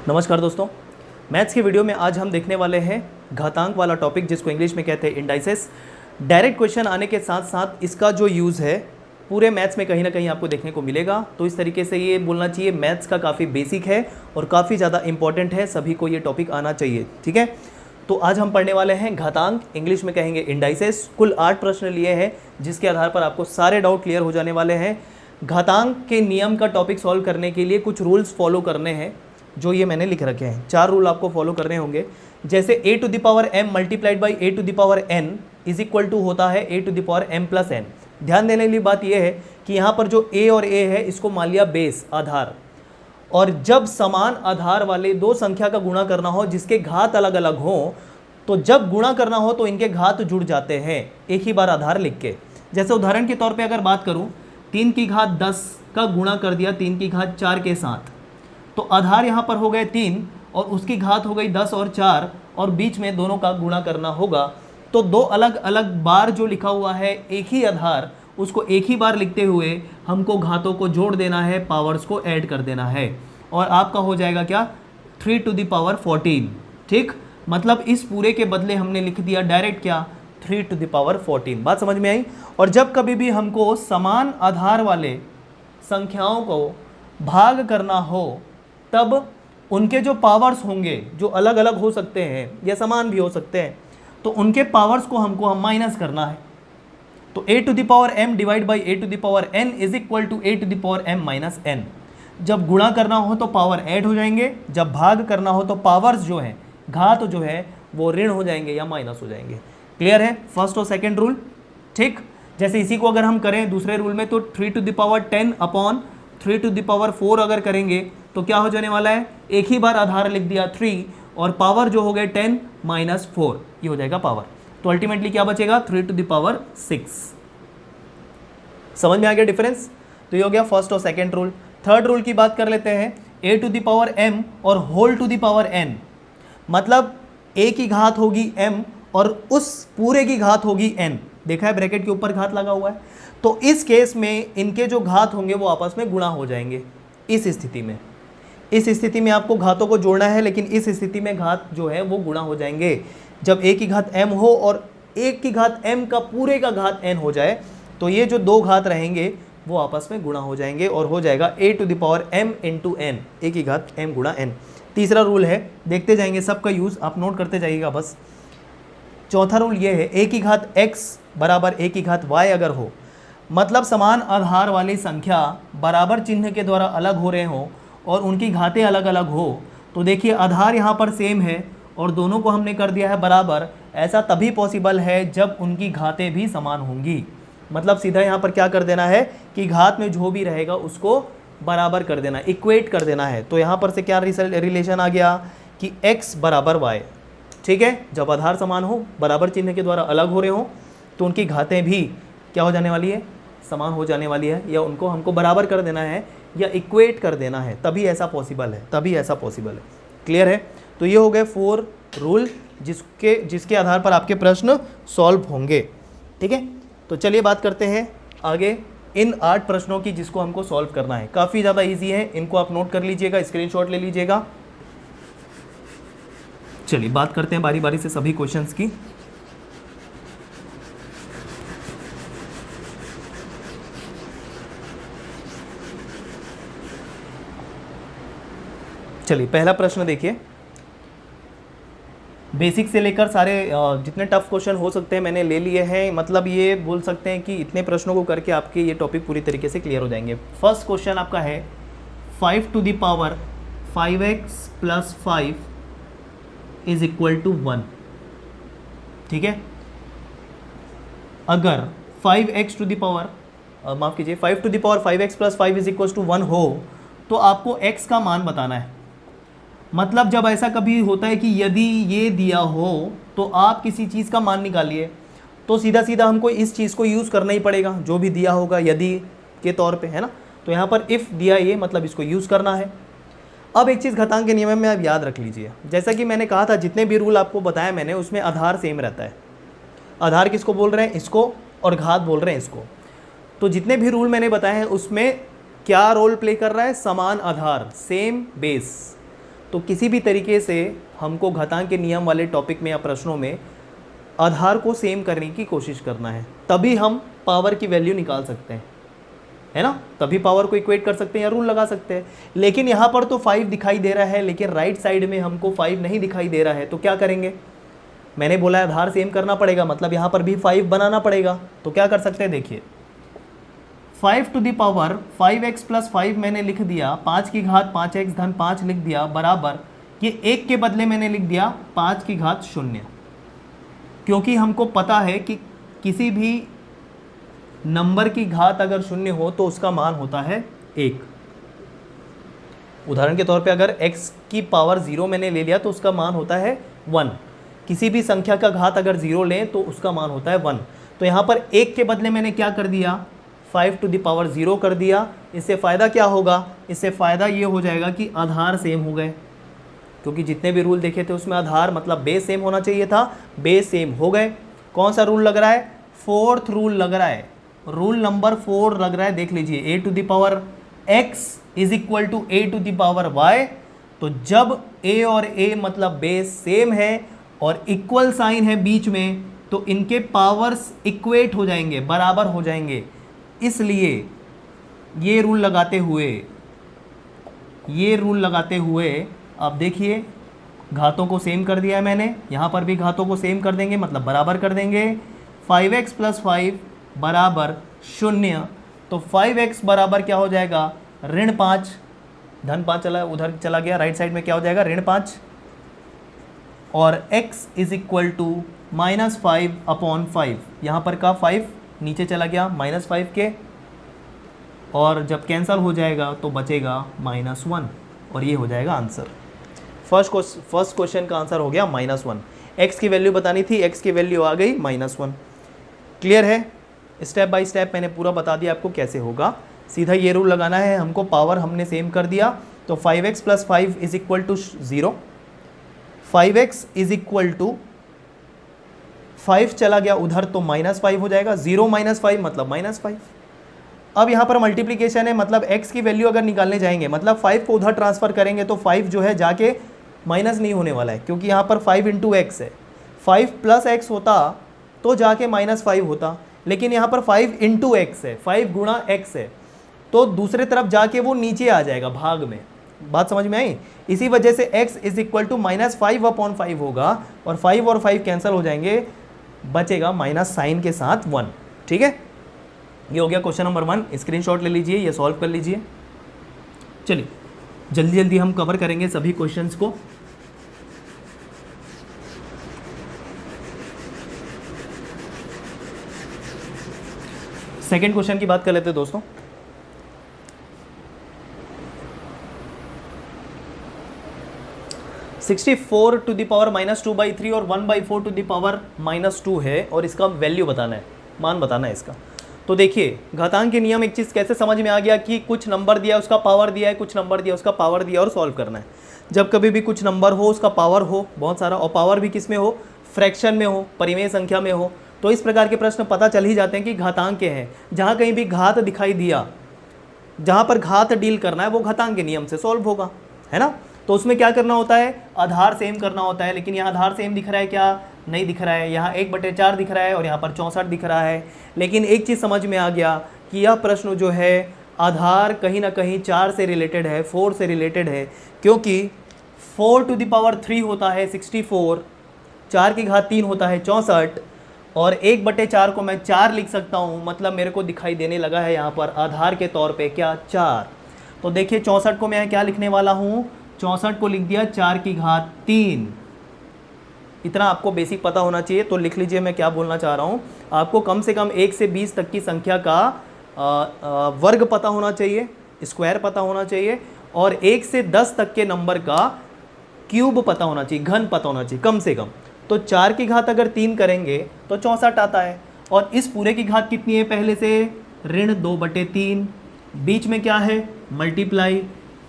नमस्कार दोस्तों, मैथ्स के वीडियो में आज हम देखने वाले हैं घातांक वाला टॉपिक जिसको इंग्लिश में कहते हैं इंडाइसेस। डायरेक्ट क्वेश्चन आने के साथ साथ इसका जो यूज़ है पूरे मैथ्स में कहीं ना कहीं आपको देखने को मिलेगा। तो इस तरीके से ये बोलना चाहिए मैथ्स का काफ़ी बेसिक है और काफ़ी ज़्यादा इंपॉर्टेंट है, सभी को ये टॉपिक आना चाहिए। ठीक है, तो आज हम पढ़ने वाले हैं घातांक, इंग्लिश में कहेंगे इंडाइसेस। कुल 8 प्रश्न लिए हैं जिसके आधार पर आपको सारे डाउट क्लियर हो जाने वाले हैं। घातांक के नियम का टॉपिक सॉल्व करने के लिए कुछ रूल्स फॉलो करने हैं जो ये मैंने लिख रखे हैं। 4 रूल आपको फॉलो करने होंगे। जैसे a to the power m multiplied by a to the power n is equal to होता है a to the power m plus n। ध्यान देने वाली बात यह है कि यहाँ पर जो a और a है इसको मान लिया बेस, आधार, और जब समान आधार वाले दो संख्या का गुणा करना हो जिसके घात अलग अलग हो, तो जब गुणा करना हो तो इनके घात जुड़ जाते हैं एक ही बार आधार लिख के। जैसे उदाहरण के तौर पे अगर बात करूँ, 3 की घात 10 का गुणा कर दिया 3 की घात 4 के साथ, तो आधार यहाँ पर हो गए 3 और उसकी घात हो गई 10 और 4 और बीच में दोनों का गुणा करना होगा। तो दो अलग अलग बार जो लिखा हुआ है एक ही आधार, उसको एक ही बार लिखते हुए हमको घातों को जोड़ देना है, पावर्स को ऐड कर देना है और आपका हो जाएगा क्या, 3 टू द पावर 14। ठीक, मतलब इस पूरे के बदले हमने लिख दिया डायरेक्ट क्या, 3 टू द पावर 14। बात समझ में आई। और जब कभी भी हमको समान आधार वाले संख्याओं को भाग करना हो तब उनके जो पावर्स होंगे जो अलग अलग हो सकते हैं या समान भी हो सकते हैं, तो उनके पावर्स को हमको माइनस करना है। तो a to the power m divide by a to the power n is equal to a to the power m minus n। जब गुणा करना हो तो पावर ऐड हो जाएंगे, जब भाग करना हो तो पावर्स जो है, घात जो है वो ऋण हो जाएंगे या माइनस हो जाएंगे। क्लियर है फर्स्ट और सेकेंड रूल। ठीक, जैसे इसी को अगर हम करें दूसरे रूल में तो 3 to the power 10 upon 3 to the power 4 अगर करेंगे तो क्या हो जाने वाला है, एक ही बार आधार लिख दिया 3 और पावर जो हो गए 10 माइनस 4, ये हो जाएगा पावर। तो अल्टीमेटली क्या बचेगा, 3 टू द पावर 6। समझ में आ गया डिफरेंस। तो ये हो गया फर्स्ट और सेकेंड रूल। थर्ड रूल की बात कर लेते हैं, a to the power m और whole to the power n, मतलब a की घात होगी m और उस पूरे की घात होगी n। देखा है ब्रैकेट के ऊपर घात लगा हुआ है। तो इस केस में इनके जो घात होंगे वो आपस में गुणा हो जाएंगे। इस स्थिति में आपको घातों को जोड़ना है, लेकिन इस स्थिति में घात जो है वो गुणा हो जाएंगे। जब a की घात m हो और 1 की घात m का पूरे का घात n हो जाए तो ये जो दो घात रहेंगे वो आपस में गुणा हो जाएंगे और हो जाएगा a to the power m into n, a की घात m गुणा n। तीसरा रूल है, देखते जाएंगे, सबका यूज़ आप नोट करते जाइएगा बस। चौथा रूल ये है, a की घात x बराबर a की घात y अगर हो, मतलब समान आधार वाली संख्या बराबर चिन्ह के द्वारा अलग हो रहे हों और उनकी घातें अलग अलग हो, तो देखिए आधार यहाँ पर सेम है और दोनों को हमने कर दिया है बराबर। ऐसा तभी पॉसिबल है जब उनकी घातें भी समान होंगी। मतलब सीधा यहाँ पर क्या कर देना है कि घात में जो भी रहेगा उसको बराबर कर देना, इक्वेट कर देना है। तो यहाँ पर से क्या रिलेशन आ गया कि x बराबर y। ठीक है, जब आधार समान हो, बराबर चिन्ह के द्वारा अलग हो रहे हो, तो उनकी घातें भी क्या हो जाने वाली है, समान हो जाने वाली है, या उनको हमको बराबर कर देना है या इक्वेट कर देना है, तभी ऐसा पॉसिबल है। क्लियर है। तो ये हो गए 4 रूल जिसके आधार पर आपके प्रश्न सॉल्व होंगे। ठीक है, तो चलिए बात करते हैं आगे इन 8 प्रश्नों की जिसको हमको सॉल्व करना है। काफ़ी ज़्यादा ईजी है, इनको आप नोट कर लीजिएगा, स्क्रीनशॉट ले लीजिएगा। चलिए बात करते हैं बारी बारी से सभी क्वेश्चंस की। चलिए पहला प्रश्न देखिए, बेसिक से लेकर सारे जितने टफ क्वेश्चन हो सकते हैं मैंने ले लिए हैं। मतलब ये बोल सकते हैं कि इतने प्रश्नों को करके आपके ये टॉपिक पूरी तरीके से क्लियर हो जाएंगे। फर्स्ट क्वेश्चन आपका है 5 to the power 5x plus 5 is equal to 1। ठीक है, अगर 5x टू द पावर माफ़ कीजिए 5 to the power 5x plus 5 is equal to 1 हो तो आपको x का मान बताना है। मतलब जब ऐसा कभी होता है कि यदि ये दिया हो तो आप किसी चीज़ का मान निकालिए, तो सीधा सीधा हमको इस चीज़ को यूज़ करना ही पड़ेगा जो भी दिया होगा यदि के तौर पे, है ना। तो यहाँ पर इफ़ दिया ये मतलब इसको यूज़ करना है। अब एक चीज़ घातांक के नियम में आप याद रख लीजिए, जैसा कि मैंने कहा था जितने भी रूल आपको बताया मैंने उसमें आधार सेम रहता है। आधार किसको बोल रहे हैं, इसको, और घात बोल रहे हैं इसको। तो जितने भी रूल मैंने बताए हैं उसमें क्या रोल प्ले कर रहा है, समान आधार, सेम बेस। तो किसी भी तरीके से हमको घातांक के नियम वाले टॉपिक में या प्रश्नों में आधार को सेम करने की कोशिश करना है, तभी हम पावर की वैल्यू निकाल सकते हैं, है ना, तभी पावर को इक्वेट कर सकते हैं या रूल लगा सकते हैं। लेकिन यहाँ पर तो 5 दिखाई दे रहा है, लेकिन राइट साइड में हमको 5 नहीं दिखाई दे रहा है, तो क्या करेंगे? मैंने बोला आधार सेम करना पड़ेगा, मतलब यहाँ पर भी 5 बनाना पड़ेगा। तो क्या कर सकते हैं, देखिए 5 to the power 5x plus 5 मैंने लिख दिया, 5 की घात 5x धन 5 लिख दिया, बराबर ये 1 के बदले मैंने लिख दिया 5 की घात 0, क्योंकि हमको पता है कि किसी भी नंबर की घात अगर 0 हो तो उसका मान होता है 1। उदाहरण के तौर पे अगर x की पावर 0 मैंने ले लिया तो उसका मान होता है 1। किसी भी संख्या का घात अगर 0 लें तो उसका मान होता है 1। तो यहाँ पर 1 के बदले मैंने क्या कर दिया, 5 टू द पावर 0 कर दिया। इससे फ़ायदा क्या होगा, इससे फ़ायदा ये हो जाएगा कि आधार सेम हो गए, क्योंकि जितने भी रूल देखे थे उसमें आधार मतलब बेस सेम होना चाहिए था, बेस सेम हो गए। कौन सा रूल लग रहा है, 4th रूल लग रहा है, रूल नंबर 4 लग रहा है, देख लीजिए। a to the power x is equal to a to the power y। तो जब a और a मतलब बेस सेम है और इक्वल साइन है बीच में, तो इनके पावर्स इक्वेट हो जाएंगे, बराबर हो जाएंगे। इसलिए ये रूल लगाते हुए अब देखिए घातों को सेम कर दिया है मैंने, यहाँ पर भी घातों को सेम कर देंगे, मतलब बराबर कर देंगे। 5x प्लस 5 बराबर 0। तो 5x बराबर क्या हो जाएगा, ऋण 5, धन 5 चला उधर चला गया, राइट साइड में क्या हो जाएगा, ऋण 5। और x is equal to -5 upon 5, यहाँ पर का 5 नीचे चला गया -5 के, और जब कैंसल हो जाएगा तो बचेगा -1, और ये हो जाएगा आंसर। फर्स्ट क्वेश्चन का आंसर हो गया -1। x की वैल्यू बतानी थी, x की वैल्यू आ गई -1। क्लियर है, स्टेप बाय स्टेप मैंने पूरा बता दिया आपको कैसे होगा। सीधा ये रूल लगाना है हमको, पावर हमने सेम कर दिया। तो 5x plus 5 is equal to 0, 5x is equal to 5 चला गया उधर तो -5 हो जाएगा, 0 - 5 मतलब -5। अब यहाँ पर मल्टीप्लिकेशन है, मतलब x की वैल्यू अगर निकालने जाएंगे, मतलब 5 को उधर ट्रांसफ़र करेंगे तो 5 जो है जाके माइनस नहीं होने वाला है, क्योंकि यहाँ पर 5 इंटू एक्स है। 5 प्लस एक्स होता तो जाके -5 होता, लेकिन यहाँ पर 5 इंटू एक्स है, 5 गुणा एक्स है, तो दूसरे तरफ जाके वो नीचे आ जाएगा भाग में। बात समझ में आई? इसी वजह से x is equal to -5 upon 5 होगा, और 5 और 5 कैंसिल हो जाएंगे, बचेगा माइनस साइन के साथ 1। ठीक है, ये हो गया क्वेश्चन नंबर 1। स्क्रीनशॉट ले लीजिए, ये सॉल्व कर लीजिए। चलिए जल्दी जल्दी हम कवर करेंगे सभी क्वेश्चंस को। सेकंड क्वेश्चन की बात कर लेते हैं दोस्तों। (64 टू द पावर -2/3 और 1/4 टू द पावर -2 है, और इसका वैल्यू बताना है, मान बताना है इसका। तो देखिए घातांक के नियम एक चीज़ कैसे समझ में आ गया कि कुछ नंबर दिया उसका पावर दिया है, कुछ नंबर दिया उसका पावर दिया, और सॉल्व करना है। जब कभी भी कुछ नंबर हो उसका पावर हो बहुत सारा, और पावर भी किस में हो, फ्रैक्शन में हो, परिमेय संख्या में हो, तो इस प्रकार के प्रश्न पता चल ही जाते हैं कि घातांक के हैं। जहाँ कहीं भी घात दिखाई दिया, जहाँ पर घात डील करना है वो घातांक के नियम से सॉल्व होगा, है ना। तो उसमें क्या करना होता है, आधार सेम करना होता है। लेकिन यहाँ आधार सेम दिख रहा है क्या, नहीं दिख रहा है। यहाँ 1/4 दिख रहा है और यहाँ पर 64 दिख रहा है। लेकिन एक चीज़ समझ में आ गया कि यह प्रश्न जो है आधार कहीं ना कहीं 4 से रिलेटेड है, 4 से रिलेटेड है, क्योंकि 4 टू द पावर 3 होता है 64, 4 की घात 3 होता है 64, और 1/4 को मैं 4 लिख सकता हूँ, मतलब मेरे को दिखाई देने लगा है यहाँ पर आधार के तौर पे क्या, 4। तो देखिए 64 को मैं क्या लिखने वाला हूँ, 64 को लिख दिया 4 की घात 3। इतना आपको बेसिक पता होना चाहिए। तो लिख लीजिए मैं क्या बोलना चाह रहा हूँ, आपको कम से कम 1 से 20 तक की संख्या का वर्ग पता होना चाहिए, स्क्वायर पता होना चाहिए, और 1 से 10 तक के नंबर का क्यूब पता होना चाहिए, घन पता होना चाहिए कम से कम। तो 4 की घात अगर 3 करेंगे तो 64 आता है, और इस पूरे की घात कितनी है पहले से, ऋण 2/3, बीच में क्या है, मल्टीप्लाई।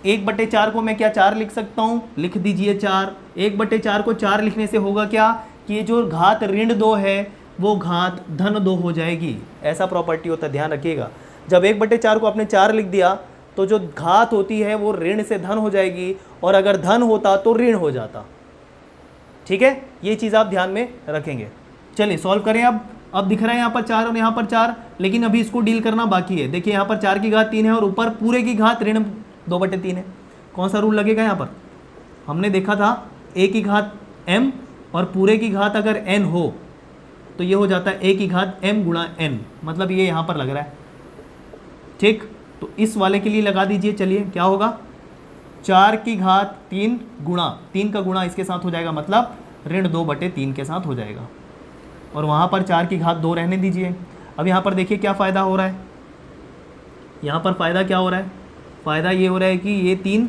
1/4 को मैं क्या 4 लिख सकता हूँ, लिख दीजिए 4। 1/4 को 4 लिखने से होगा क्या कि ये जो घात ऋण 2 है वो घात धन 2 हो जाएगी। ऐसा प्रॉपर्टी होता है, ध्यान रखिएगा। जब 1/4 को आपने 4 लिख दिया तो जो घात होती है वो ऋण से धन हो जाएगी, और अगर धन होता तो ऋण हो जाता। ठीक है, ये चीज़ आप ध्यान में रखेंगे। चलिए सॉल्व करें। अब दिख रहा है यहाँ पर 4 और यहाँ पर 4, लेकिन अभी इसको डील करना बाकी है। देखिए यहाँ पर 4 की घात 3 है और ऊपर पूरे की घात ऋण 2/3 है। कौन सा रूल लगेगा यहाँ पर? हमने देखा था a की घात m और पूरे की घात अगर n हो तो ये हो जाता है a की घात m गुणा n, मतलब ये यहाँ पर लग रहा है। ठीक, तो इस वाले के लिए लगा दीजिए। चलिए क्या होगा, 4 की घात 3 गुणा 3 का गुणा इसके साथ हो जाएगा, मतलब ऋण 2/3 के साथ हो जाएगा, और वहाँ पर 4 की घात 2 रहने दीजिए। अब यहाँ पर देखिए क्या फ़ायदा हो रहा है, यहाँ पर फ़ायदा क्या हो रहा है, फ़ायदा ये हो रहा है कि ये 3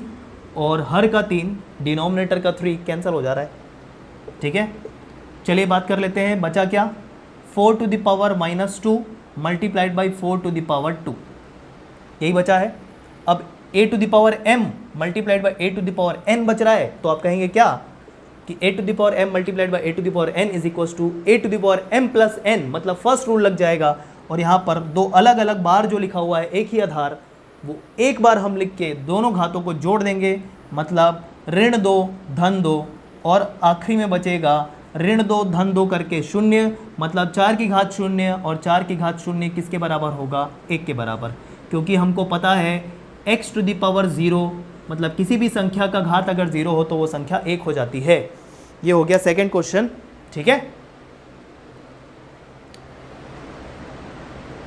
और हर का 3, डिनोमिनेटर का 3 कैंसिल हो जा रहा है। ठीक है, चलिए बात कर लेते हैं। बचा क्या, 4 to the power -2 multiplied by 4 to the power 2, यही बचा है। अब a to the power m multiplied by a to the power n बच रहा है, तो आप कहेंगे क्या कि a to the power m multiplied by a to the power n is equal to a to the power m plus n, मतलब first rule लग जाएगा। और यहाँ पर दो अलग अलग बार जो लिखा हुआ है एक ही आधार, वो एक बार हम लिख के दोनों घातों को जोड़ देंगे, मतलब ऋण 2 धन 2, और आखिरी में बचेगा ऋण 2 धन 2 करके 0, मतलब 4 की घात 0 और 4 की घात 0 किसके बराबर होगा, 1 के बराबर। क्योंकि हमको पता है x टू द पावर 0, मतलब किसी भी संख्या का घात अगर 0 हो तो वो संख्या 1 हो जाती है। ये हो गया सेकंड क्वेश्चन। ठीक है,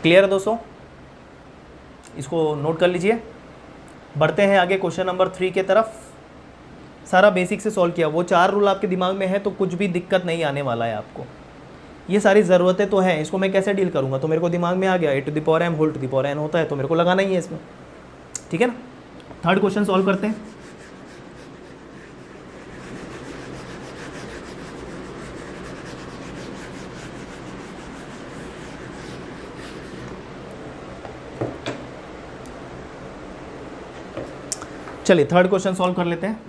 क्लियर है दोस्तों, इसको नोट कर लीजिए। बढ़ते हैं आगे क्वेश्चन नंबर 3 के तरफ। सारा बेसिक से सॉल्व किया, वो 4 रूल आपके दिमाग में है तो कुछ भी दिक्कत नहीं आने वाला है आपको। ये सारी ज़रूरतें तो हैं, इसको मैं कैसे डील करूँगा, तो मेरे को दिमाग में आ गया a to the power m whole to the power n होता है, तो मेरे को लगाना ही है इसमें। ठीक है ना, थर्ड क्वेश्चन सॉल्व करते हैं। चलिए थर्ड क्वेश्चन सॉल्व कर लेते हैं।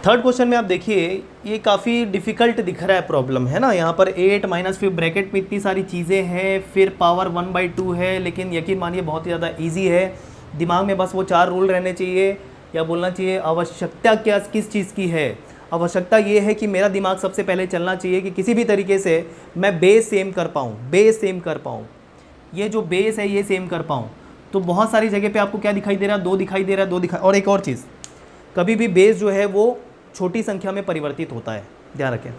थर्ड क्वेश्चन में आप देखिए ये काफ़ी डिफ़िकल्ट दिख रहा है प्रॉब्लम, है ना। यहाँ पर 8 माइनस फिर ब्रैकेट में इतनी सारी चीज़ें हैं, फिर पावर 1/2 है, लेकिन यकीन मानिए बहुत ही ज़्यादा इजी है। दिमाग में बस वो 4 रूल रहने चाहिए, या बोलना चाहिए आवश्यकता क्या किस चीज़ की है। आवश्यकता ये है कि मेरा दिमाग सबसे पहले चलना चाहिए कि किसी भी तरीके से मैं बेस सेम कर पाऊँ, ये जो बेस है ये सेम कर पाऊँ। तो बहुत सारी जगह पे आपको क्या दिखाई दे रहा है, 2 दिखाई दे रहा है, 2 दिखाई। और एक और चीज़, कभी भी बेस जो है वो छोटी संख्या में परिवर्तित होता है, ध्यान रखें।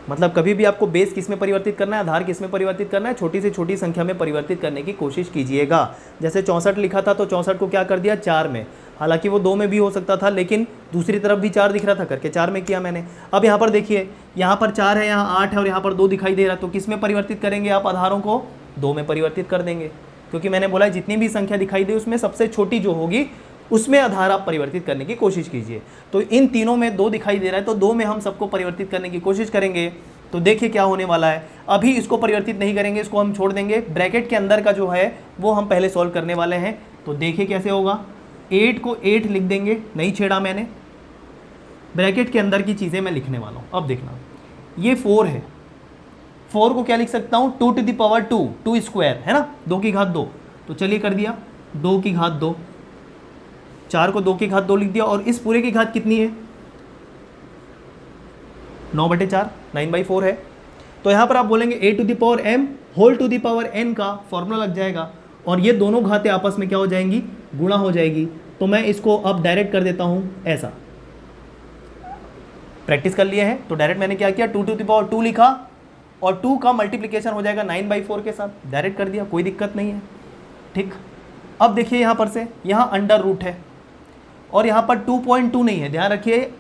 मतलब कभी भी आपको बेस किस में परिवर्तित करना है, आधार किस में परिवर्तित करना है, छोटी से छोटी संख्या में परिवर्तित करने की कोशिश कीजिएगा। जैसे 64 लिखा था तो 64 को क्या कर दिया 4 में, हालांकि वो 2 में भी हो सकता था, लेकिन दूसरी तरफ भी 4 दिख रहा था करके 4 में किया मैंने। अब यहाँ पर देखिए, यहाँ पर 4 है, यहाँ 8 है और यहाँ पर 2 दिखाई दे रहा है, तो किस में परिवर्तित करेंगे आप आधारों को, 2 में परिवर्तित कर देंगे। क्योंकि मैंने बोला जितनी भी संख्या दिखाई दे उसमें सबसे छोटी जो होगी उसमें आधार आप परिवर्तित करने की कोशिश कीजिए। तो इन तीनों में 2 दिखाई दे रहा है, तो 2 में हम सबको परिवर्तित करने की कोशिश करेंगे। तो देखिए क्या होने वाला है। अभी इसको परिवर्तित नहीं करेंगे, इसको हम छोड़ देंगे। ब्रैकेट के अंदर का जो है वो हम पहले सॉल्व करने वाले हैं। तो देखिए कैसे होगा, 8 को 8 लिख देंगे, नहीं छेड़ा मैंने। ब्रैकेट के अंदर की चीज़ें मैं लिखने वाला हूँ। अब देखना, ये 4 है, 4 को क्या लिख सकता हूँ 2 टू द पावर 2 स्क्वायर, है ना, 2 की घात 2। तो चलिए कर दिया 2 की घात 2, 4 को 2 की घात 2 लिख दिया। और इस पूरे की घात कितनी है, 9/4, 9/4 है। तो यहाँ पर आप बोलेंगे a to the power m whole to the power n का फॉर्मूला लग जाएगा, और ये दोनों घातें आपस में क्या हो जाएंगी, गुणा हो जाएगी। तो मैं इसको अब डायरेक्ट कर देता हूँ ऐसा, प्रैक्टिस कर लिए हैं। तो डायरेक्ट मैंने क्या किया, 2 टू द पावर 2 लिखा, और 2 का मल्टीप्लिकेशन हो जाएगा 9/4 के साथ, डायरेक्ट कर दिया, कोई दिक्कत नहीं है। ठीक, अब देखिए यहाँ पर से, यहाँ अंडर रूट है और यहाँ पर 2.2 नहीं है। ध्यान रखिए,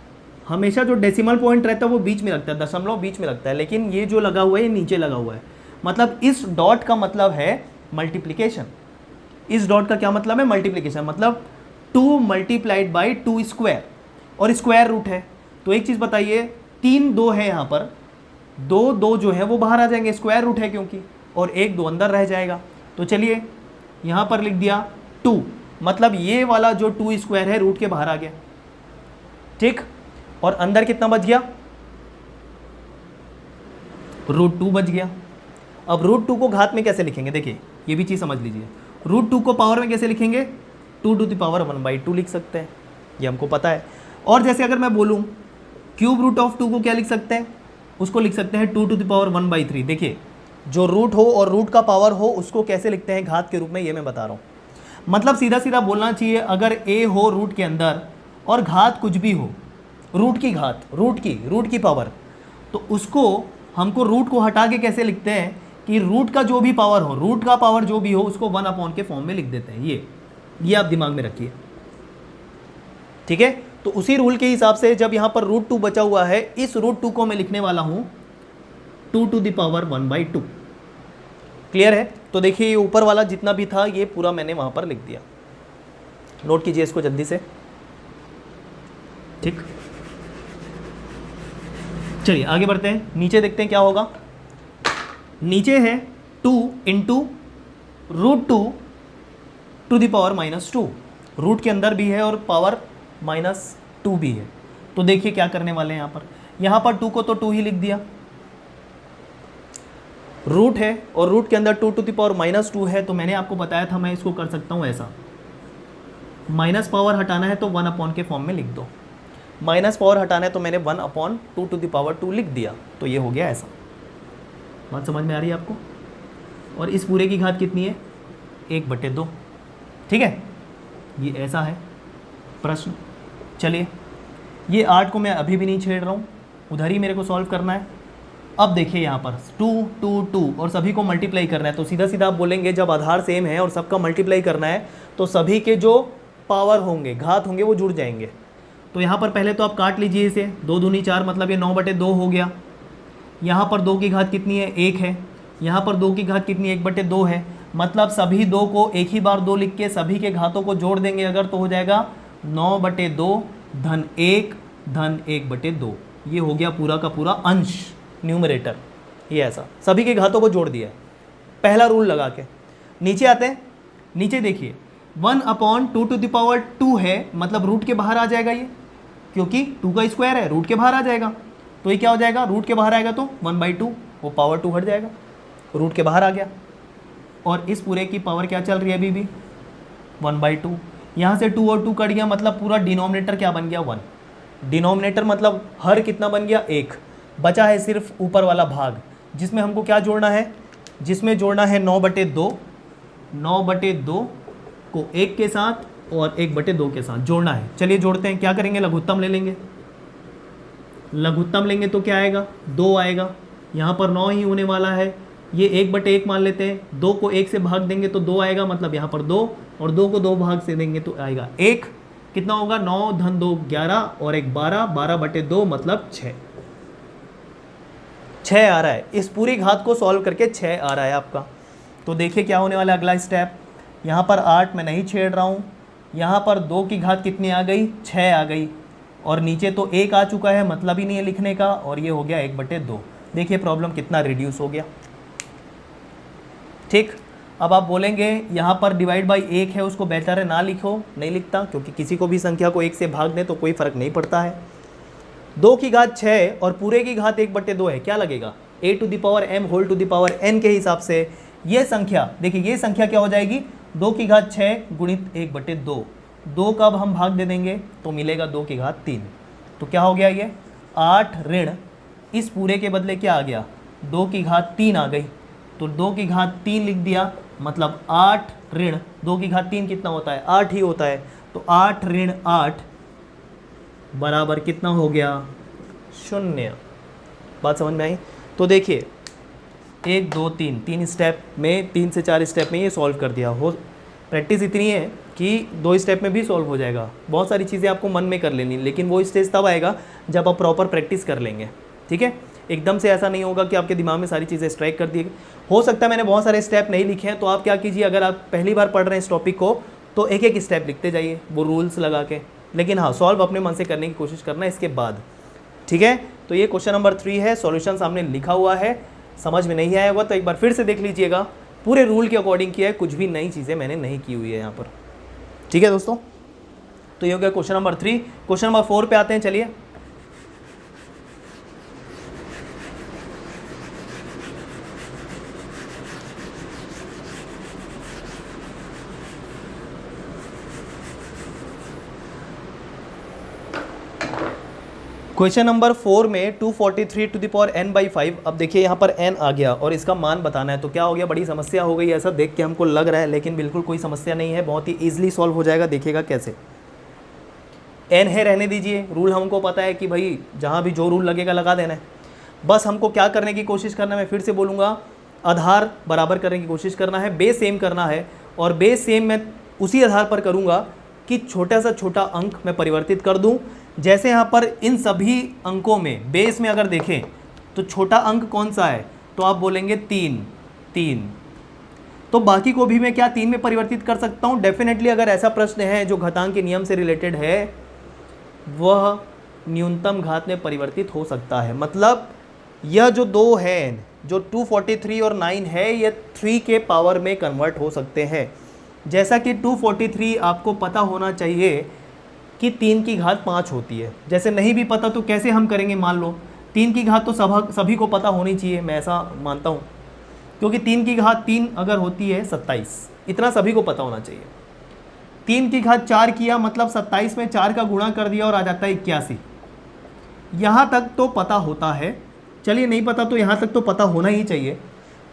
हमेशा जो डेसिमल पॉइंट रहता है वो बीच में लगता है, दशमलव बीच में लगता है, लेकिन ये जो लगा हुआ है ये नीचे लगा हुआ है। मतलब इस डॉट का मतलब है मल्टीप्लिकेशन, इस डॉट का क्या मतलब है, मल्टीप्लिकेशन। मतलब 2 मल्टीप्लाइड बाई 2 स्क्वायर, और स्क्वायर रूट है। तो एक चीज़ बताइए, 3 2 है यहाँ पर, 2 जो है वो बाहर आ जाएंगे, स्क्वायर रूट है क्योंकि, और 1 2 अंदर रह जाएगा। तो चलिए यहाँ पर लिख दिया 2, मतलब ये वाला जो 2 स्क्वायर है रूट के बाहर आ गया। ठीक, और अंदर कितना बच गया, √2 बच गया। अब √2 को घात में कैसे लिखेंगे, देखिए ये भी चीज़ समझ लीजिए। रूट 2 को पावर में कैसे लिखेंगे, 2 टू द पावर 1/2 लिख सकते हैं, ये हमको पता है। और जैसे अगर मैं बोलूँ क्यूब रूट ऑफ 2 को क्या लिख सकते हैं, उसको लिख सकते हैं 2 टू द पावर 1/3। देखिए जो रूट हो और रूट का पावर हो उसको कैसे लिखते हैं घात के रूप में, ये मैं बता रहा हूँ। मतलब सीधा सीधा बोलना चाहिए, अगर a हो रूट के अंदर और घात कुछ भी हो, रूट की घात, रूट की पावर, तो उसको हमको रूट को हटा के कैसे लिखते हैं कि रूट का जो भी पावर हो, रूट का पावर जो भी हो उसको 1 के फॉर्म में लिख देते हैं। ये आप दिमाग में रखिए, ठीक है। तो उसी रूल के हिसाब से जब यहाँ पर रूट 2 बचा हुआ है, इस रूट 2 को मैं लिखने वाला हूँ 2 टू द पावर 1/2। क्लियर है। तो देखिए ये ऊपर वाला जितना भी था ये पूरा मैंने वहाँ पर लिख दिया, नोट कीजिए इसको जल्दी से, ठीक। चलिए आगे बढ़ते हैं, नीचे देखते हैं क्या होगा। नीचे है 2 into root 2 to the power -2, root के अंदर भी है और पावर -2 भी है। तो देखिए क्या करने वाले हैं यहाँ पर 2 को तो 2 ही लिख दिया, रूट है और रूट के अंदर 2 टू द पावर -2 है। तो मैंने आपको बताया था मैं इसको कर सकता हूँ ऐसा, माइनस पावर हटाना है तो 1 के फॉर्म में लिख दो, माइनस पावर हटाना है तो मैंने 1/2 टू द पावर 2 लिख दिया, तो ये हो गया ऐसा। बात समझ में आ रही है आपको। और इस पूरे की घात कितनी है, 1/2, ठीक है। ये ऐसा है प्रश्न। चलिए ये 8 को मैं अभी भी नहीं छेड़ रहा हूँ, उधर ही मेरे को सॉल्व करना है। अब देखिए यहाँ पर 2 2 2 और सभी को मल्टीप्लाई करना है, तो सीधा सीधा आप बोलेंगे जब आधार सेम है और सबका मल्टीप्लाई करना है तो सभी के जो पावर होंगे, घात होंगे, वो जुड़ जाएंगे। तो यहाँ पर पहले तो आप काट लीजिए इसे, 2 दूनी 4 मतलब ये 9/2 हो गया। यहाँ पर 2 की घात कितनी है, 1 है। यहाँ पर 2 की घात कितनी है, 1/2 है। मतलब सभी 2 को एक ही बार 2 लिख के सभी के घातों को जोड़ देंगे अगर, तो हो जाएगा 9/2 धन 1 धन 1/2। ये हो गया पूरा का पूरा अंश, न्यूमरेटर। ये ऐसा सभी के घातों को जोड़ दिया है पहला रूल लगा के। नीचे आते हैं, नीचे देखिए 1/2 टू द पावर 2 है, मतलब रूट के बाहर आ जाएगा ये, क्योंकि 2 का स्क्वायर है, रूट के बाहर आ जाएगा। तो ये क्या हो जाएगा, रूट के बाहर आएगा तो 1/2, वो पावर 2 हट जाएगा, रूट के बाहर आ गया। और इस पूरे की पावर क्या चल रही है अभी भी, 1/2। यहाँ से 2 और 2 कट गया, मतलब पूरा डिनोमिनेटर क्या बन गया, 1। डिनोमिनेटर मतलब हर कितना बन गया, 1। बचा है सिर्फ ऊपर वाला भाग, जिसमें हमको क्या जोड़ना है, जिसमें जोड़ना है 9/2। 9/2 को 1 के साथ और 1/2 के साथ जोड़ना है। चलिए जोड़ते हैं, क्या करेंगे, लघुत्तम ले लेंगे। लघुत्तम लेंगे तो क्या आएगा, 2 आएगा। यहाँ पर 9 ही होने वाला है, ये 1/1 मान लेते हैं। 2 को 1 से भाग देंगे तो 2 आएगा, मतलब यहाँ पर 2, और 2 को 2 भाग से देंगे तो आएगा 1। कितना होगा, 9 धन 2 11 और 1 12, 12/2 मतलब 6। 6 आ रहा है, इस पूरी घात को सॉल्व करके 6 आ रहा है आपका। तो देखिए क्या होने वाला है अगला स्टेप। यहाँ पर 8 मैं नहीं छेड़ रहा हूँ, यहाँ पर 2 की घात कितनी आ गई, 6 आ गई, और नीचे तो 1 आ चुका है, मतलब ही नहीं है लिखने का, और ये हो गया 1/2। देखिए प्रॉब्लम कितना रिड्यूस हो गया, ठीक। अब आप बोलेंगे यहाँ पर डिवाइड बाई 1 है, उसको बेहतर है ना लिखो, नहीं लिखता, क्योंकि किसी को भी संख्या को 1 से भाग दें तो कोई फ़र्क नहीं पड़ता है। 2 की घात 6 और पूरे की घात 1/2 है, क्या लगेगा, a to the power m whole to the power n के हिसाब से ये संख्या, देखिए ये संख्या क्या हो जाएगी, 2 की घात 6 गुणित 1/2। 2 का अब हम भाग दे देंगे तो मिलेगा 2 की घात 3। तो क्या हो गया, ये 8 ऋण इस पूरे के बदले क्या आ गया, 2 की घात 3 आ गई, तो 2 की घात 3 लिख दिया, मतलब 8 ऋण 2 की घात 3 कितना होता है, 8 ही होता है। तो 8 ऋण 8 बराबर कितना हो गया, 0। बात समझ में आई। तो देखिए 1 2 3 3 स्टेप में, 3 से 4 स्टेप में ये सॉल्व कर दिया हो। प्रैक्टिस इतनी है कि 2 स्टेप में भी सॉल्व हो जाएगा। बहुत सारी चीज़ें आपको मन में कर लेनी, लेकिन वो स्टेज तब आएगा जब आप प्रॉपर प्रैक्टिस कर लेंगे, ठीक है। एकदम से ऐसा नहीं होगा कि आपके दिमाग में सारी चीज़ें स्ट्राइक कर दी। हो सकता है मैंने बहुत सारे स्टेप नहीं लिखे हैं, तो आप क्या कीजिए, अगर आप पहली बार पढ़ रहे हैं इस टॉपिक को तो एक एक स्टेप लिखते जाइए, वो रूल्स लगा के। लेकिन हाँ, सॉल्व अपने मन से करने की कोशिश करना इसके बाद, ठीक है। तो ये क्वेश्चन नंबर 3 है, सॉल्यूशन सामने लिखा हुआ है। समझ में नहीं आया होगा तो एक बार फिर से देख लीजिएगा, पूरे रूल के अकॉर्डिंग किया है, कुछ भी नई चीज़ें मैंने नहीं की हुई है यहाँ पर, ठीक है दोस्तों। तो ये हो गया क्वेश्चन नंबर 3। क्वेश्चन नंबर 4 पे आते हैं, चलिए। क्वेश्चन नंबर 4 में 243 to the power n by 5। अब देखिए यहाँ पर n आ गया और इसका मान बताना है, तो क्या हो गया, बड़ी समस्या हो गई ऐसा देख के हमको लग रहा है, लेकिन बिल्कुल कोई समस्या नहीं है, बहुत ही ईजिली सॉल्व हो जाएगा। देखिएगा कैसे। n है, रहने दीजिए, रूल हमको पता है कि भाई जहाँ भी जो रूल लगेगा लगा देना है। बस हमको क्या करने की कोशिश करना है, मैं फिर से बोलूँगा, आधार बराबर करने की कोशिश करना है, बेस सेम करना है। और बेस सेम मैं उसी आधार पर करूँगा कि छोटा सा छोटा अंक मैं परिवर्तित कर दूँ। जैसे यहाँ पर इन सभी अंकों में बेस में अगर देखें तो छोटा अंक कौन सा है, तो आप बोलेंगे 3। तो बाकी को भी मैं क्या 3 में परिवर्तित कर सकता हूँ। डेफिनेटली अगर ऐसा प्रश्न है जो घातांक के नियम से रिलेटेड है, वह न्यूनतम घात में परिवर्तित हो सकता है। मतलब यह जो दो है, जो 243 और 9 है, ये 3 के पावर में कन्वर्ट हो सकते हैं। जैसा कि 243 आपको पता होना चाहिए कि 3 की घात 5 होती है। जैसे नहीं भी पता तो कैसे हम करेंगे, मान लो 3 की घात तो सभी को पता होनी चाहिए, मैं ऐसा मानता हूँ, क्योंकि 3 की घात 3 अगर होती है 27, इतना सभी को पता होना चाहिए। 3 की घात 4 किया मतलब 27 में 4 का गुणा कर दिया और आ जाता है 81। यहाँ तक तो पता होता है, चलिए नहीं पता तो यहाँ तक तो पता होना ही चाहिए।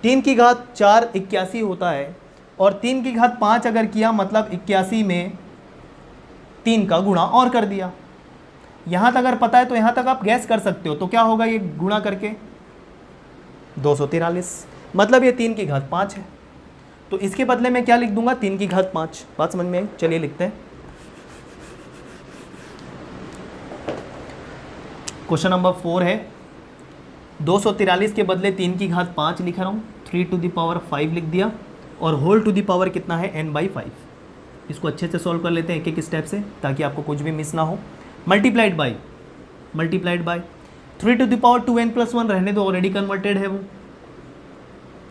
3 की घात 4 81 होता है, और 3 की घात 5 अगर किया मतलब 81 में 3 का गुणा और कर दिया। यहाँ तक अगर पता है तो यहाँ तक आप गैस कर सकते हो, तो क्या होगा ये गुणा करके 243, मतलब ये 3 की घात 5 है। तो इसके बदले में क्या लिख दूंगा, 3 की घात 5। बात समझ में आई? चलिए लिखते हैं। क्वेश्चन नंबर 4 है, 243 के बदले 3 की घात 5 लिख रहा हूँ, 3 टू द पावर 5 लिख दिया, और होल टू द पावर कितना है, n बाई 5। इसको अच्छे से सॉल्व कर लेते हैं एक एक स्टेप से, ताकि आपको कुछ भी मिस ना हो। Multiplied by 3 to the power 2n plus 1, रहने दो, ऑलरेडी कन्वर्टेड है, वो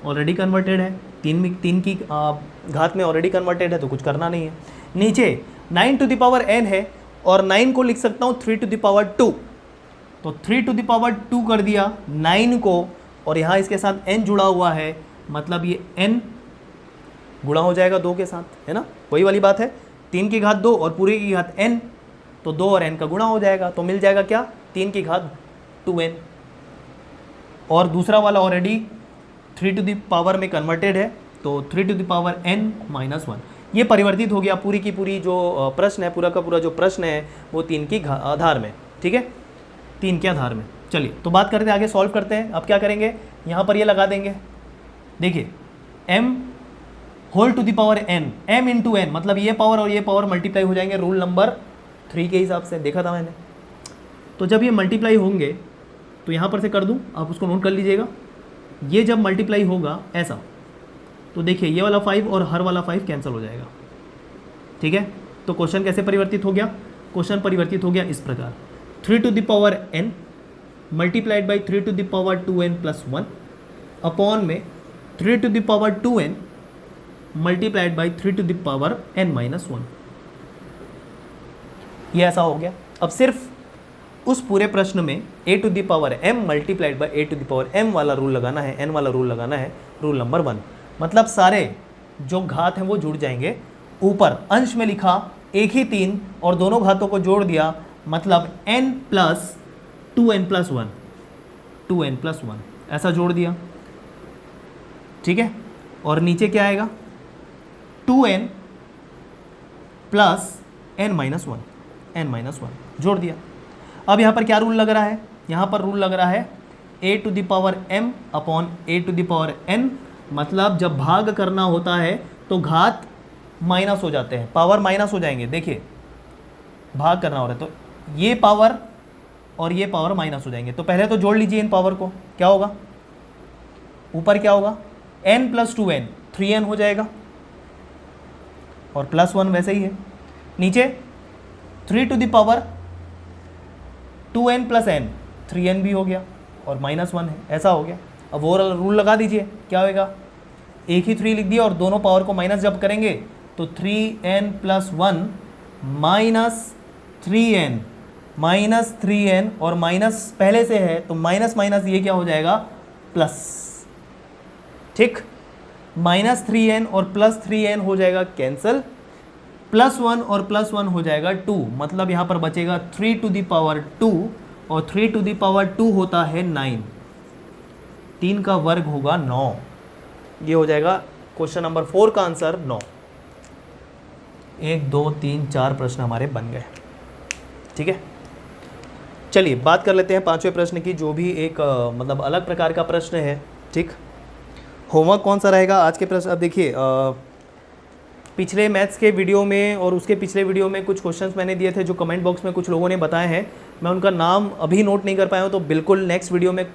ऑलरेडी कन्वर्टेड है। 3 की घात में ऑलरेडी कन्वर्टेड है, तो कुछ करना नहीं है। नीचे 9 टू द पावर n है, और 9 को लिख सकता हूँ 3 टू द पावर 2, तो 3 टू द पावर 2 कर दिया 9 को, और यहाँ इसके साथ n जुड़ा हुआ है, मतलब ये n गुणा हो जाएगा 2 के साथ, है ना, वही वाली बात है। 3 की घात 2 और पूरी की घात n, तो 2 और n का गुणा हो जाएगा, तो मिल जाएगा क्या, 3 की घात 2n। और दूसरा वाला ऑलरेडी 3 टू द पावर में कन्वर्टेड है, तो 3 to the power n minus 1, ये परिवर्तित हो गया। पूरी की पूरी जो प्रश्न है, पूरा का पूरा जो प्रश्न है, वो 3 की आधार में, ठीक है, 3 के आधार में। चलिए तो बात करते हैं, आगे सॉल्व करते हैं। अब क्या करेंगे, यहाँ पर ये लगा देंगे, देखिए m whole to the power n, m into n, मतलब ये पावर और ये पावर मल्टीप्लाई हो जाएंगे रूल नंबर 3 के हिसाब से, देखा था मैंने। तो जब ये मल्टीप्लाई होंगे तो यहाँ पर से कर दूँ, आप उसको नोट कर लीजिएगा। ये जब मल्टीप्लाई होगा ऐसा, तो देखिए ये वाला 5 और हर वाला 5 कैंसिल हो जाएगा, ठीक है। तो क्वेश्चन कैसे परिवर्तित हो गया, क्वेश्चन परिवर्तित हो गया इस प्रकार, 3 to the power n multiplied by 3 to the power 2n plus 1 upon में 3 to the power 2n multiplied by 3 to the power n minus 1। ये ऐसा हो गया। अब सिर्फ उस पूरे प्रश्न में a to the power m multiplied by a to the power m वाला रूल लगाना है, n वाला रूल लगाना है, रूल नंबर 1। मतलब सारे जो घात हैं वो जुड़ जाएंगे। ऊपर अंश में लिखा एक ही 3 और दोनों घातों को जोड़ दिया, मतलब n plus 2n plus 1, 2n plus 1 ऐसा जोड़ दिया, ठीक है। और नीचे क्या आएगा, 2n प्लस n माइनस 1 जोड़ दिया। अब यहाँ पर क्या रूल लग रहा है, यहाँ पर रूल लग रहा है a to the power m upon a to the power n। मतलब जब भाग करना होता है तो घात माइनस हो जाते हैं, पावर माइनस हो जाएंगे। देखिए भाग करना हो रहा है तो ये पावर और ये पावर माइनस हो जाएंगे। तो पहले तो जोड़ लीजिए इन पावर को, क्या होगा, ऊपर क्या होगा, n प्लस 2n 3n हो जाएगा, और प्लस 1 वैसे ही है। नीचे 3 to the power 2n plus n 3n भी हो गया, और माइनस 1 है, ऐसा हो गया। अब वो रूल लगा दीजिए, क्या होएगा, एक ही 3 लिख दिया और दोनों पावर को माइनस जब करेंगे तो 3n प्लस 1 माइनस 3n और माइनस पहले से है तो माइनस माइनस ये क्या हो जाएगा, प्लस, ठीक। माइनस 3n और प्लस 3n हो जाएगा कैंसिल, प्लस 1 और प्लस 1 हो जाएगा 2, मतलब यहाँ पर बचेगा 3 टू द पावर 2 और 3 टू द पावर 2 होता है 9, 3 का वर्ग होगा 9। ये हो जाएगा क्वेश्चन नंबर 4 का आंसर 9। 1 2 3 4 प्रश्न हमारे बन गए। ठीक है, चलिए बात कर लेते हैं पांचवें प्रश्न की, जो भी एक मतलब अलग प्रकार का प्रश्न है। ठीक, होमवर्क कौन सा रहेगा आज के प्रश्न? अब देखिए पिछले मैथ्स के वीडियो में और उसके पिछले वीडियो में कुछ क्वेश्चंस मैंने दिए थे जो कमेंट बॉक्स में कुछ लोगों ने बताए हैं, मैं उनका नाम अभी नोट नहीं कर पाया हूँ, तो बिल्कुल नेक्स्ट वीडियो में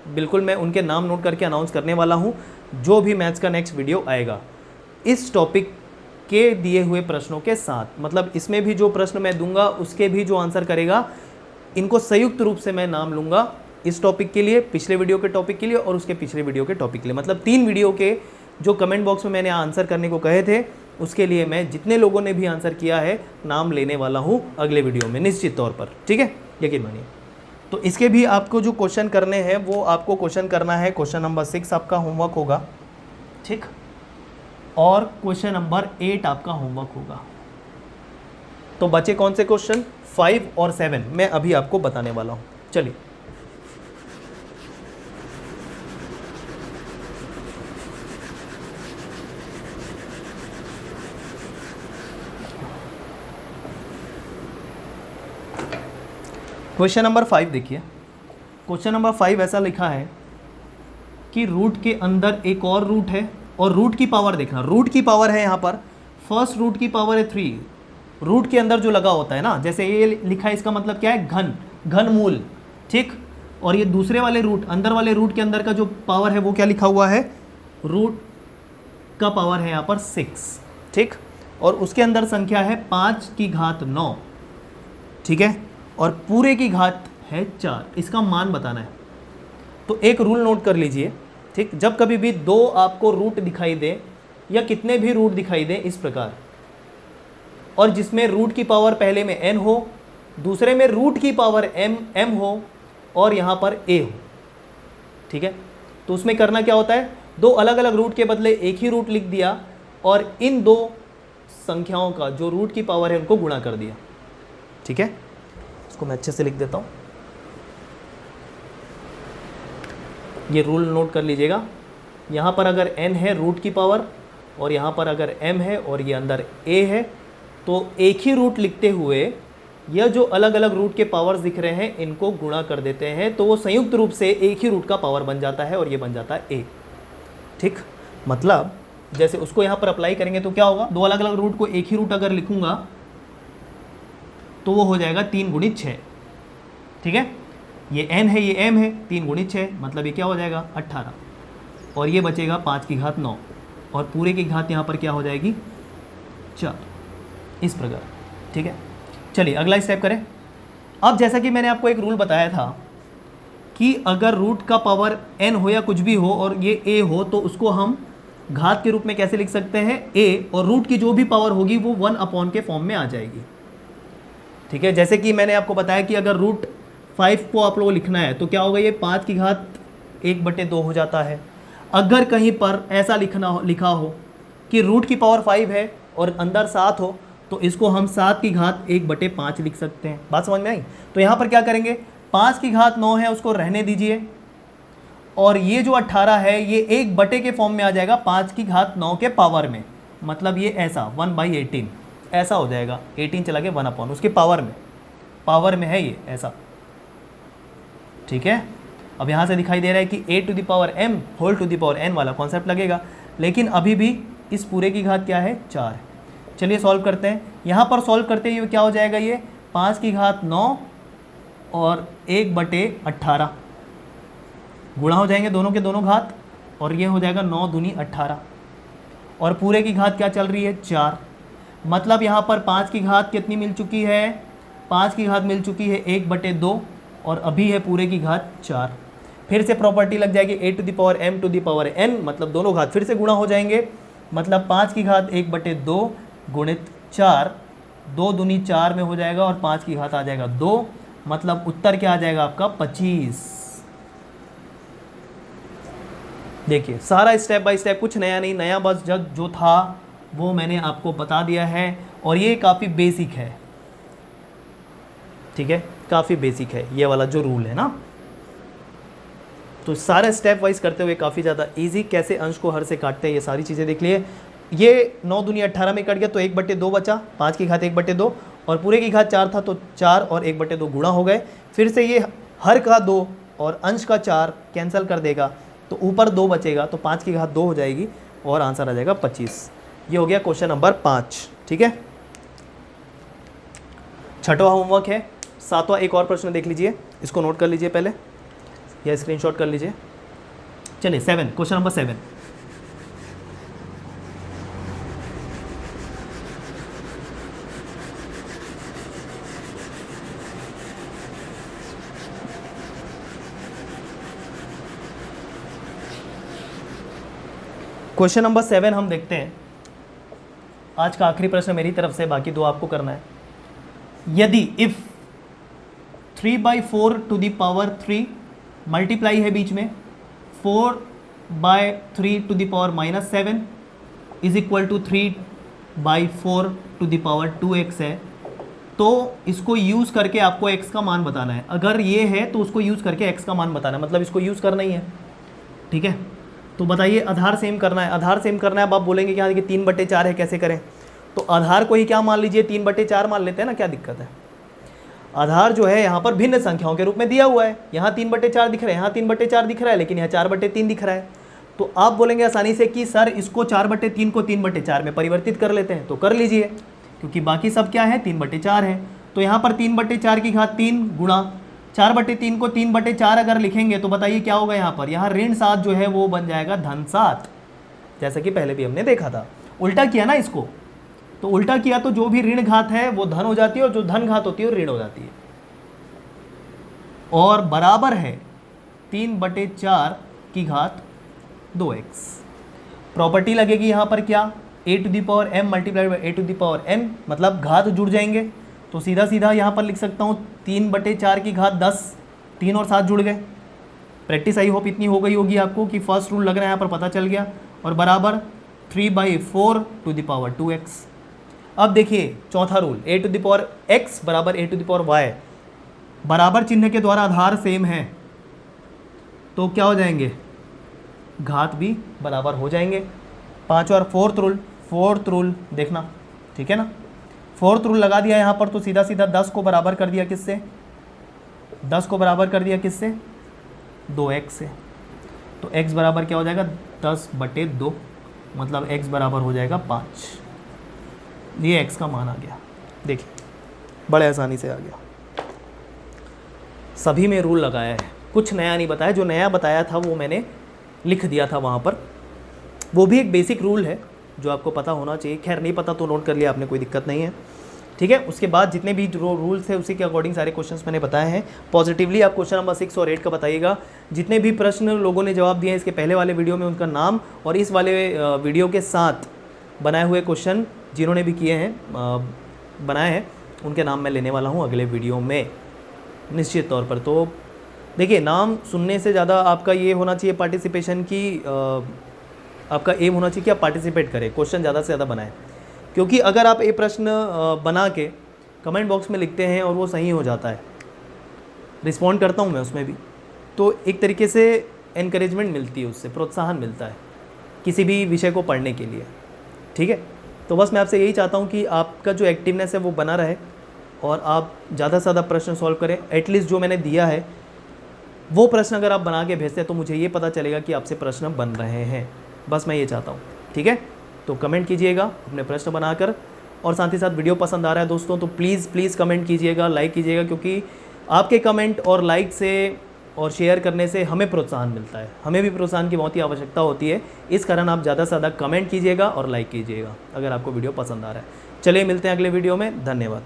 बिल्कुल मैं उनके नाम नोट करके अनाउंस करने वाला हूँ जो भी मैथ्स का नेक्स्ट वीडियो आएगा इस टॉपिक के दिए हुए प्रश्नों के साथ। मतलब इसमें भी जो प्रश्न मैं दूंगा उसके भी जो आंसर करेगा, इनको संयुक्त रूप से मैं नाम लूँगा इस टॉपिक के लिए, पिछले वीडियो के टॉपिक के लिए और उसके पिछले वीडियो के टॉपिक के लिए। मतलब 3 वीडियो के जो कमेंट बॉक्स में मैंने आंसर करने को कहे थे, उसके लिए मैं जितने लोगों ने भी आंसर किया है नाम लेने वाला हूँ अगले वीडियो में निश्चित तौर पर। ठीक है, यकीन मानिए। तो इसके भी आपको जो क्वेश्चन करने हैं वो आपको क्वेश्चन करना है, क्वेश्चन नंबर 6 आपका होमवर्क होगा। ठीक, और क्वेश्चन नंबर 8 आपका होमवर्क होगा। तो बचे कौन से क्वेश्चन? 5 और 7 मैं अभी आपको बताने वाला हूँ। चलिए क्वेश्चन नंबर 5 देखिए। क्वेश्चन नंबर 5 ऐसा लिखा है कि रूट के अंदर एक और रूट है और रूट की पावर देखना, रूट की पावर है यहाँ पर, फर्स्ट रूट की पावर है 3। रूट के अंदर जो लगा होता है ना, जैसे ये लिखा है, इसका मतलब क्या है? घन, घन मूल। ठीक, और ये दूसरे वाले रूट, अंदर वाले रूट के अंदर का जो पावर है वो क्या लिखा हुआ है? रूट का पावर है यहाँ पर 6। ठीक, और उसके अंदर संख्या है 5 की घात 9। ठीक है, और पूरे की घात है 4। इसका मान बताना है। तो एक रूल नोट कर लीजिए। ठीक, जब कभी भी 2 आपको रूट दिखाई दे या कितने भी रूट दिखाई दे इस प्रकार, और जिसमें रूट की पावर पहले में n हो, दूसरे में रूट की पावर m हो और यहाँ पर a हो, ठीक है, तो उसमें करना क्या होता है? 2 अलग अलग रूट के बदले एक ही रूट लिख दिया और इन 2 संख्याओं का जो रूट की पावर है उनको गुणा कर दिया। ठीक है, इसको मैं अच्छे से लिख देता हूँ, ये रूल नोट कर लीजिएगा। यहाँ पर अगर n है रूट की पावर और यहाँ पर अगर m है और ये अंदर a है, तो एक ही रूट लिखते हुए यह जो अलग अलग रूट के पावर्स दिख रहे हैं इनको गुणा कर देते हैं, तो वो संयुक्त रूप से एक ही रूट का पावर बन जाता है और ये बन जाता है a। ठीक, मतलब जैसे उसको यहाँ पर अप्लाई करेंगे तो क्या होगा? 2 अलग अलग रूट को एक ही रूट अगर लिखूंगा तो वो हो जाएगा 3 गुणित 6। ठीक है, ये n है, ये m है, 3 गुणित 6 मतलब ये क्या हो जाएगा? 18, और ये बचेगा 5 की घात 9 और पूरे की घात यहाँ पर क्या हो जाएगी? 4, इस प्रकार। ठीक है, चलिए अगला स्टेप करें। अब जैसा कि मैंने आपको एक रूल बताया था कि अगर रूट का पावर n हो या कुछ भी हो और ये a हो, तो उसको हम घात के रूप में कैसे लिख सकते हैं? a, और रूट की जो भी पावर होगी वो 1 के फॉर्म में आ जाएगी। ठीक है, जैसे कि मैंने आपको बताया कि अगर रूट 5 को आप लोगों को लिखना है तो क्या होगा? ये 5 की घात 1/2 हो जाता है। अगर कहीं पर ऐसा लिखा हो कि रूट की पावर 5 है और अंदर 7 हो, तो इसको हम 7 की घात 1/5 लिख सकते हैं। बात समझ में आई? तो यहाँ पर क्या करेंगे? 5 की घात 9 है, उसको रहने दीजिए, और ये जो 18 है ये 1 के फॉर्म में आ जाएगा 5 की घात 9 के पावर में। मतलब ये ऐसा 1/18 ऐसा हो जाएगा, 18 चला गया 1 उसके पावर में है ये ऐसा। ठीक है, अब यहाँ से दिखाई दे रहा है कि a to the power m whole to the power n वाला कॉन्सेप्ट लगेगा, लेकिन अभी भी इस पूरे की घात क्या है? 4 है। चलिए सॉल्व करते हैं। यहाँ पर सॉल्व करते हुए क्या हो जाएगा? ये 5 की घात 9 और 1/18 गुणा हो जाएंगे दोनों के दोनों घात, और ये हो जाएगा 9 दूनी 18, और पूरे की घात क्या चल रही है? 4। मतलब यहाँ पर 5 की घात कितनी मिल चुकी है? 5 की घात मिल चुकी है 1/2, और अभी है पूरे की घात 4। फिर से प्रॉपर्टी लग जाएगी a to the power m to the power n, मतलब दोनों घात फिर से गुणा हो जाएंगे। मतलब 5 की घात 1/2 गुणित 4, 2 दूनी 4 में हो जाएगा, और 5 की घात आ जाएगा 2, मतलब उत्तर क्या आ जाएगा आपका? 25। देखिए सारा स्टेप बाय स्टेप, कुछ नया नहीं, नया बस जब जो था वो मैंने आपको बता दिया है, और ये काफ़ी बेसिक है। ठीक है, काफ़ी बेसिक है ये वाला जो रूल है ना। तो सारे स्टेप वाइज करते हुए काफ़ी ज़्यादा इजी, कैसे अंश को हर से काटते हैं ये सारी चीज़ें देख लिए। ये 9 दूनी 18 में कट गया तो 1/2 बचा, 5 की घात 1/2 और पूरे की घात 4 था तो 4 और 1/2 गुणा हो गए। फिर से ये हर का 2 और अंश का 4 कैंसिल कर देगा तो ऊपर 2 बचेगा तो 5 की घात 2 हो जाएगी और आंसर आ जाएगा 25। ये हो गया क्वेश्चन नंबर 5। ठीक है, छठवां होमवर्क है। सातवां एक और प्रश्न देख लीजिए, इसको नोट कर लीजिए पहले या स्क्रीनशॉट कर लीजिए। चलिए 7, क्वेश्चन नंबर 7। क्वेश्चन नंबर 7 हम देखते हैं। आज का आखिरी प्रश्न मेरी तरफ से, बाकी 2 आपको करना है। यदि if 3/4 to the power 3 multiply है बीच में 4/3 to the power -7 is equal to 3/4 to the power 2x है, तो इसको यूज़ करके आपको x का मान बताना है। अगर ये है तो उसको यूज़ करके x का मान बताना है, मतलब इसको यूज़ करना ही है। ठीक है, तो बताइए आधार सेम करना है। आधार सेम करना है, अब आप बोलेंगे कि हाँ कि 3/4 है, कैसे करें? तो आधार को ही क्या मान लीजिए, 3/4 मान लेते हैं ना, क्या दिक्कत है? आधार जो है यहाँ पर भिन्न संख्याओं के रूप में दिया हुआ है। यहाँ 3/4 दिख रहा है, यहाँ 3/4 दिख रहा है, लेकिन यहाँ 4/3 दिख रहा है। तो आप बोलेंगे आसानी से कि सर इसको 4/3 को 3/4 में परिवर्तित कर लेते हैं, तो कर लीजिए, क्योंकि बाकी सब क्या है, 3/4 है। तो यहाँ पर 3/4 की घात 3 गुणा 4/3 को 3/4 अगर लिखेंगे तो बताइए क्या होगा यहाँ पर? यहाँ ऋण 7 जो है वो बन जाएगा धन 7, जैसा कि पहले भी हमने देखा था। उल्टा किया ना इसको, तो उल्टा किया तो जो भी ऋण घात है वो धन हो जाती है और जो धन घात होती है वो ऋण हो जाती है। और बराबर है 3/4 की घात 2x। प्रॉपर्टी लगेगी यहाँ पर क्या, a⁴m मल्टीप्लाइड बाई a⁴n, मतलब घात जुड़ जाएंगे। तो सीधा सीधा यहाँ पर लिख सकता हूँ 3/4 की घात 10, 3 और 7 जुड़ गए। प्रैक्टिस आई होप इतनी हो गई होगी आपको कि फर्स्ट रूल लग रहा है यहाँ पर पता चल गया। और बराबर 3/4 टू द पावर 2x। अब देखिए चौथा रूल, a⁴x बराबर a⁴y, बराबर चिन्ह के द्वारा आधार सेम है तो क्या हो जाएंगे, घात भी बराबर हो जाएंगे। 5 और 4th रूल देखना, ठीक है ना। 4th रूल लगा दिया यहाँ पर, तो सीधा सीधा 10 को बराबर कर दिया किससे, 10 को बराबर कर दिया किससे, 2x से। तो x बराबर क्या हो जाएगा, 10/2, मतलब x बराबर हो जाएगा 5। ये x का मान आ गया, देखिए बड़े आसानी से आ गया। सभी में रूल लगाया है, कुछ नया नहीं बताया। जो नया बताया था वो मैंने लिख दिया था वहाँ पर, वो भी एक बेसिक रूल है जो आपको पता होना चाहिए। खैर नहीं पता तो नोट कर लिया आपने, कोई दिक्कत नहीं है, ठीक है। उसके बाद जितने भी जो रूल्स है उसी के अकॉर्डिंग सारे क्वेश्चंस मैंने बताए हैं। पॉजिटिवली आप क्वेश्चन नंबर 6 और 8 का बताइएगा। जितने भी प्रश्न लोगों ने जवाब दिए हैं इसके पहले वाले वीडियो में, उनका नाम और इस वाले वीडियो के साथ बनाए हुए क्वेश्चन जिन्होंने भी किए हैं, बनाए हैं, उनके नाम मैं लेने वाला हूँ अगले वीडियो में निश्चित तौर पर। तो देखिए, नाम सुनने से ज़्यादा आपका ये होना चाहिए पार्टिसिपेशन की, आपका एम होना चाहिए कि आप पार्टिसिपेट करें, क्वेश्चन ज़्यादा से ज़्यादा बनाएं। क्योंकि अगर आप ये प्रश्न बना के कमेंट बॉक्स में लिखते हैं और वो सही हो जाता है, रिस्पॉन्ड करता हूँ मैं उसमें भी, तो एक तरीके से एनकरेजमेंट मिलती है, उससे प्रोत्साहन मिलता है किसी भी विषय को पढ़ने के लिए, ठीक है। तो बस मैं आपसे यही चाहता हूँ कि आपका जो एक्टिवनेस है वो बना रहे और आप ज़्यादा से ज़्यादा प्रश्न सॉल्व करें। एटलीस्ट जो मैंने दिया है वो प्रश्न अगर आप बना के भेजते हैं तो मुझे ये पता चलेगा कि आपसे प्रश्न बन रहे हैं। बस मैं ये चाहता हूँ, ठीक है। तो कमेंट कीजिएगा अपने प्रश्न बनाकर, और साथ ही साथ वीडियो पसंद आ रहा है दोस्तों तो प्लीज़ कमेंट कीजिएगा, लाइक कीजिएगा, क्योंकि आपके कमेंट और लाइक से और शेयर करने से हमें प्रोत्साहन मिलता है। हमें भी प्रोत्साहन की बहुत ही आवश्यकता होती है, इस कारण आप ज़्यादा से ज़्यादा कमेंट कीजिएगा और लाइक कीजिएगा अगर आपको वीडियो पसंद आ रहा है। चलिए मिलते हैं अगले वीडियो में, धन्यवाद।